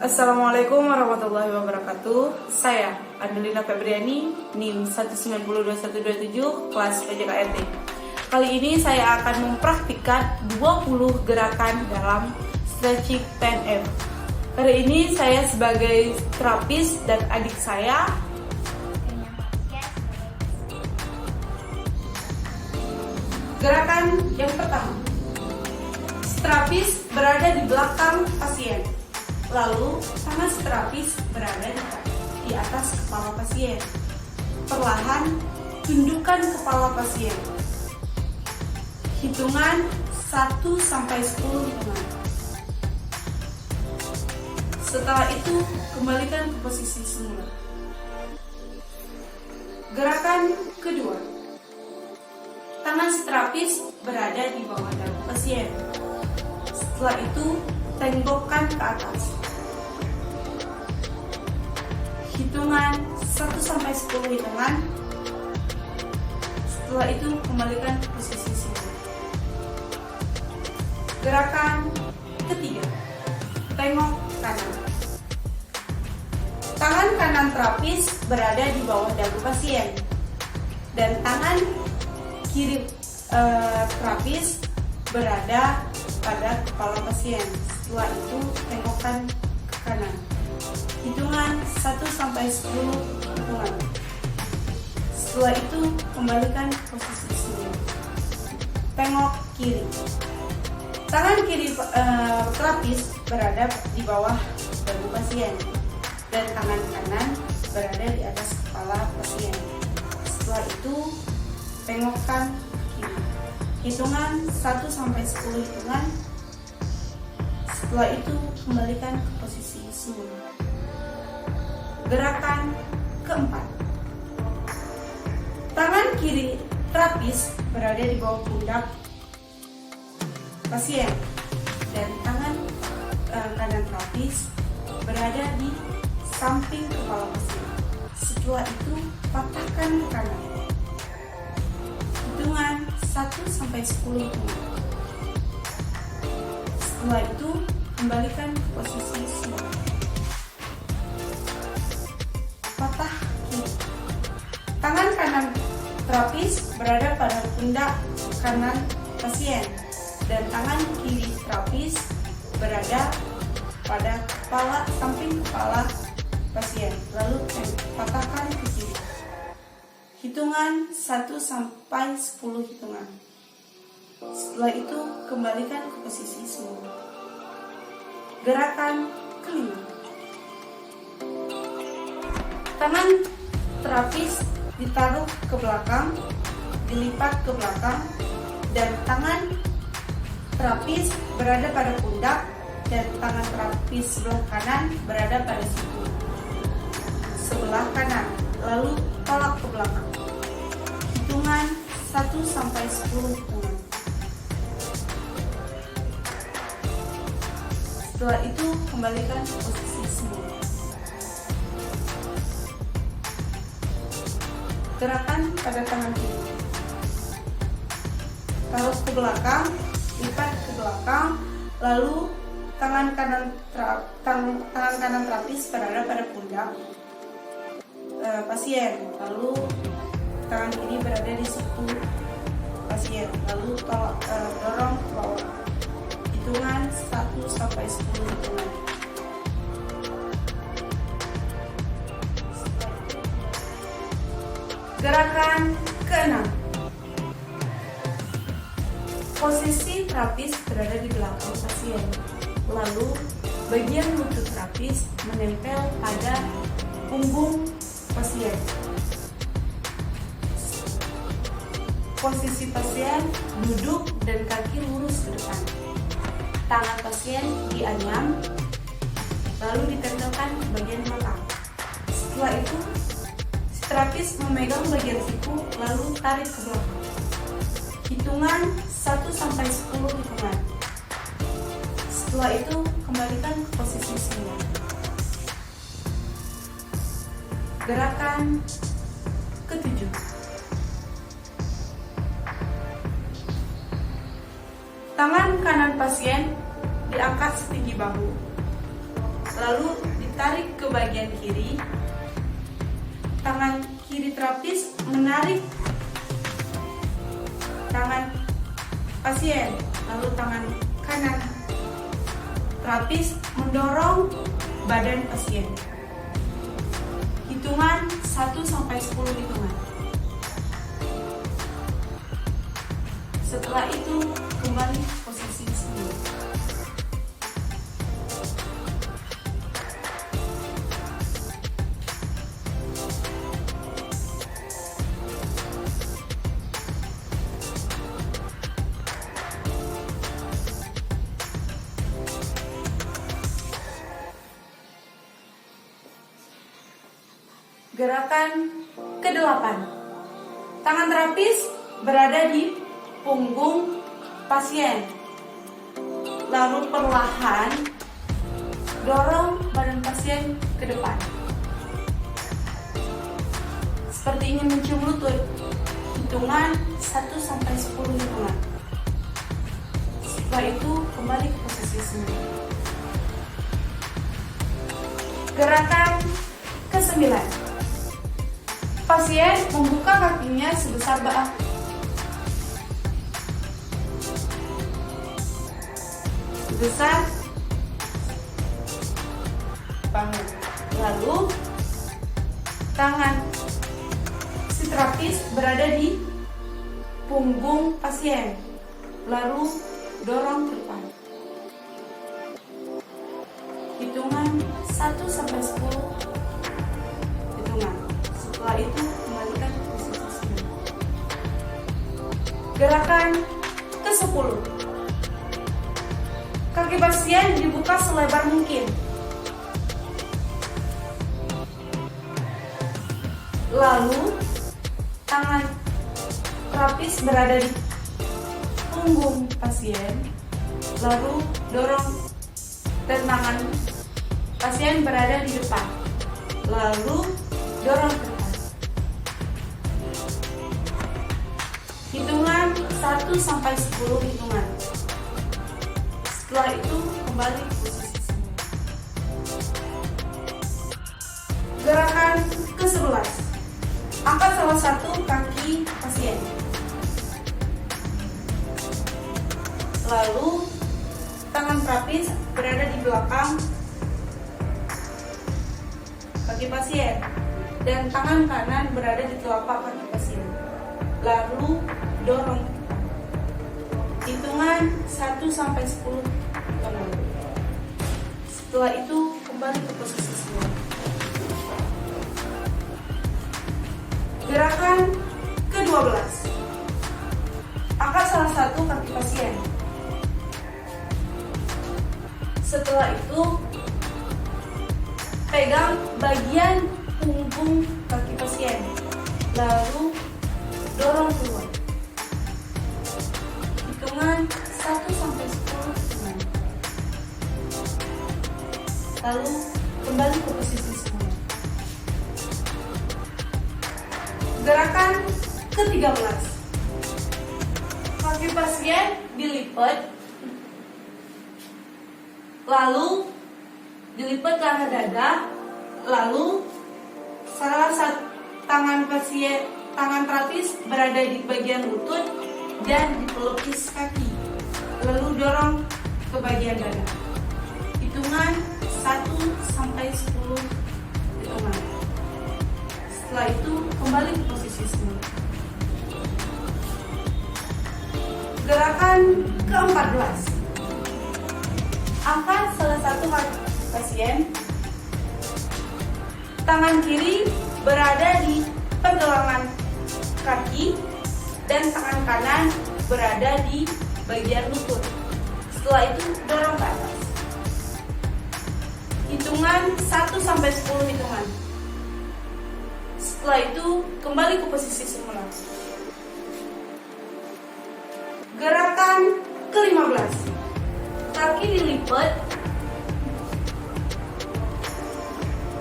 Assalamualaikum warahmatullahi wabarakatuh. Saya Adelina Febriani, NIM 1902127, kelas PJKNT. Kali ini saya akan mempraktikkan 20 gerakan dalam stretching 10M. Kali ini saya sebagai terapis dan adik saya gerakan yang pertama. Terapis berada di belakang pasien. Lalu, tangan terapis berada di atas kepala pasien. Perlahan, tundukkan kepala pasien. Hitungan 1-10 hitungan. Setelah itu, kembalikan ke posisi semula. Gerakan kedua. Tangan terapis berada di bawah dagu pasien. Setelah itu, tenggokkan ke atas. Hitungan 1-10 hitungan. Setelah itu kembalikan ke posisi semula. Gerakan ketiga. Tengok kanan. Tangan kanan terapis berada di bawah dagu pasien. Dan tangan kiri terapis berada pada kepala pasien. Setelah itu tengokkan ke kanan. Hitungan 1-10 hitungan. Setelah itu kembalikan ke posisi semula. Tengok kiri. Tangan kiri terapis berada di bawah dagu pasien dan tangan kanan berada di atas kepala pasien. Setelah itu tengokkan kiri. Hitungan 1-10 hitungan. Setelah itu kembalikan ke posisi semula. Gerakan keempat. Tangan kiri terapis berada di bawah pundak pasien dan tangan kanan terapis berada di samping kepala pasien. Setelah itu patahkan ke kanan. Hitungan 1-10 hitungan. Setelah itu kembalikan ke posisi semula. Patah kiri. Tangan kanan terapis berada pada pundak kanan pasien dan tangan kiri terapis berada pada kepala samping kepala pasien. Lalu patahkan ke kiri. Hitungan 1-10 hitungan. Setelah itu kembalikan ke posisi semula. Gerakan kelima. Tangan terapis ditaruh ke belakang, dilipat ke belakang, dan tangan terapis berada pada pundak dan tangan terapis sebelah kanan berada pada siku sebelah kanan. Lalu tolak ke belakang. Hitungan 1-10 hitungan. Setelah itu kembalikan ke posisi semula. Gerakan pada tangan kiri. Taruh ke belakang, lipat ke belakang, lalu tangan kanan terapis berada pada pundak pasien, lalu tangan kiri berada di siku pasien, lalu dorong ke bawah. Hitungan 1-10 hitungan. Gerakan ke-6. Posisi terapis berada di belakang pasien. Lalu bagian lutut terapis menempel pada punggung pasien. Posisi pasien duduk dan kaki lurus ke depan. Tangan pasien dianyam, lalu ditempelkan ke bagian belakang. Setelah itu, terapis memegang bagian siku lalu tarik ke belakang. Hitungan 1-10 hitungan. Setelah itu kembalikan ke posisi semula. Gerakan ke-7. Tangan kanan pasien diangkat setinggi bahu. lalu ditarik ke bagian kiri. Tangan kiri terapis menarik tangan pasien, lalu tangan kanan terapis mendorong badan pasien. Hitungan 1-10 hitungan. Setelah itu kembali posisi semula. Gerakan ke-8. Tangan terapis berada di punggung pasien. Lalu perlahan dorong badan pasien ke depan. Seperti ingin mencium lutut. Hitungan 1-10 hitungan. Setelah itu kembali ke posisi semula. Gerakan ke-9. Pasien membuka kakinya sebesar bahu. Lalu tangan si terapis berada di punggung pasien, lalu dorong ke depan. Hitungan 1-10 hitungan. Setelah itu kembalikan posisi semula. Gerakan ke-10. Kaki pasien dibuka selebar mungkin. Lalu tangan terapis berada di punggung pasien, lalu dorong, dan tangan pasien berada di depan, lalu dorong ke depan. Hitungan 1-10 hitungan. Setelah itu kembali ke posisi semula. Gerakan ke-11. Angkat salah satu kaki pasien. Lalu tangan terapis berada di belakang kaki pasien dan tangan kanan berada di telapak kaki pasien. Lalu dorong. Hitungan 1-10 hitungan. Setelah itu kembali ke posisi semula. Gerakan ke-12. Angkat salah satu kaki pasien. Setelah itu pegang bagian punggung kaki pasien, lalu dorong keluar. Hitungan 1-10 hitungan. Lalu kembali ke posisi semula. Gerakan ke-13. Kaki pasien dilipat, lalu dilipat ke arah dada, lalu salah satu tangan terapis berada di bagian lutut dan di pelukis kaki, lalu dorong ke bagian dada. Hitungan 1-10 hitungan. Setelah itu kembali ke posisi semula. Gerakan ke-14. Angkat salah satu kaki pasien. Tangan kiri berada di pergelangan kaki dan tangan kanan berada di bagian lutut. Setelah itu dorong ke atas. Hitungan 1-10 hitungan. Setelah itu kembali ke posisi semula. Gerakan ke-15. Kaki dilipat.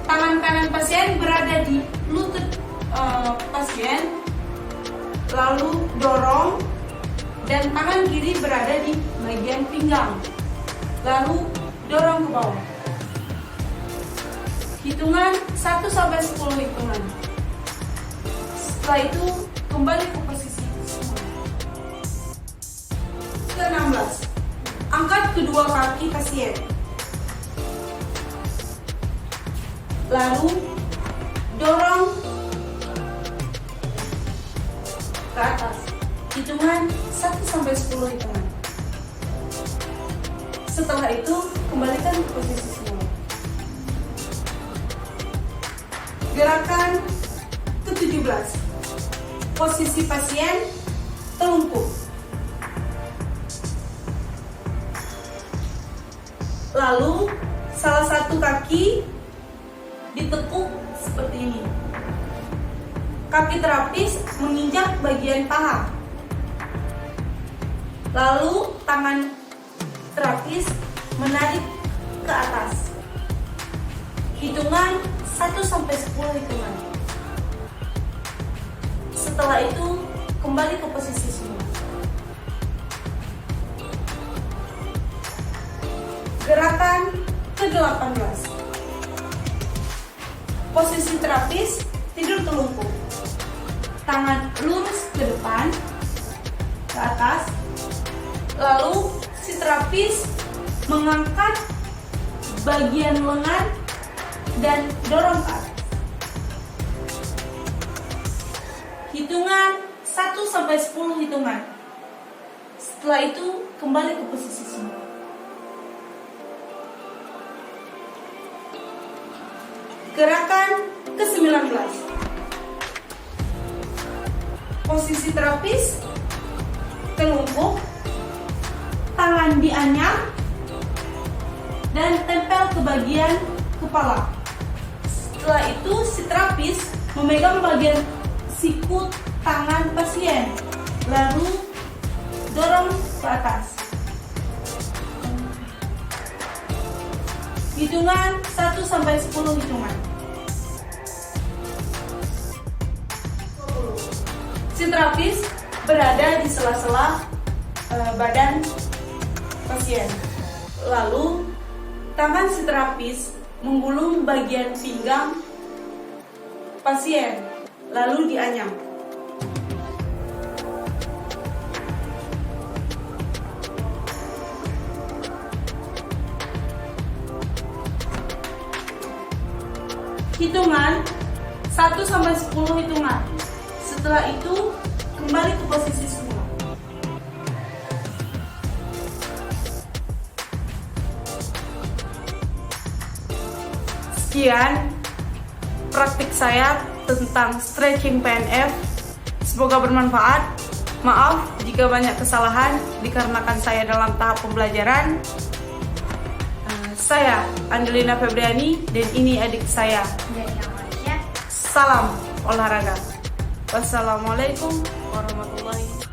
Tangan kanan pasien berada di lutut pasien, lalu dorong, dan tangan kiri berada di bagian pinggang, lalu dorong ke bawah. Hitungan 1 sampai 10 hitungan. Setelah itu kembali ke posisi semula. Ke-16. Angkat kedua kaki pasien. Lalu dorong ke atas. Hitungan 1 sampai 10 hitungan. Setelah itu kembalikan ke posisi semula. Gerakan ke-17. Posisi pasien telungkup. Lalu salah satu kaki ditekuk seperti ini. Kaki terapis menginjak bagian paha. Lalu tangan terapis menarik ke atas. Hitungan 1 sampai 10 hitungan. Setelah itu kembali ke posisi semula. Gerakan ke-18. Posisi terapis tidur telungkup. Tangan lurus ke depan, ke atas. Lalu si terapis mengangkat bagian lengan dan dorong ke atas. Hitungan 1 sampai 10 hitungan. Setelah itu kembali ke posisi semula. Gerakan ke-19. Posisi terapis telungkup, tangan dianyam dan tempel ke bagian kepala. Setelah itu si terapis memegang bagian siku tangan pasien, lalu dorong ke atas. Hitungan 1 sampai 10 hitungan. Si terapis berada di sela-sela badan pasien. Lalu tangan si terapis menggulung bagian pinggang pasien, lalu dianyam. Hitungan 1 sampai 10 hitungan. Setelah itu kembali ke posisi semula. Sekian praktik saya tentang stretching PNF. Semoga bermanfaat. Maaf jika banyak kesalahan dikarenakan saya dalam tahap pembelajaran. Saya Angelina Febriani dan ini adik saya. Salam olahraga. Wassalamualaikum warahmatullahi wabarakatuh.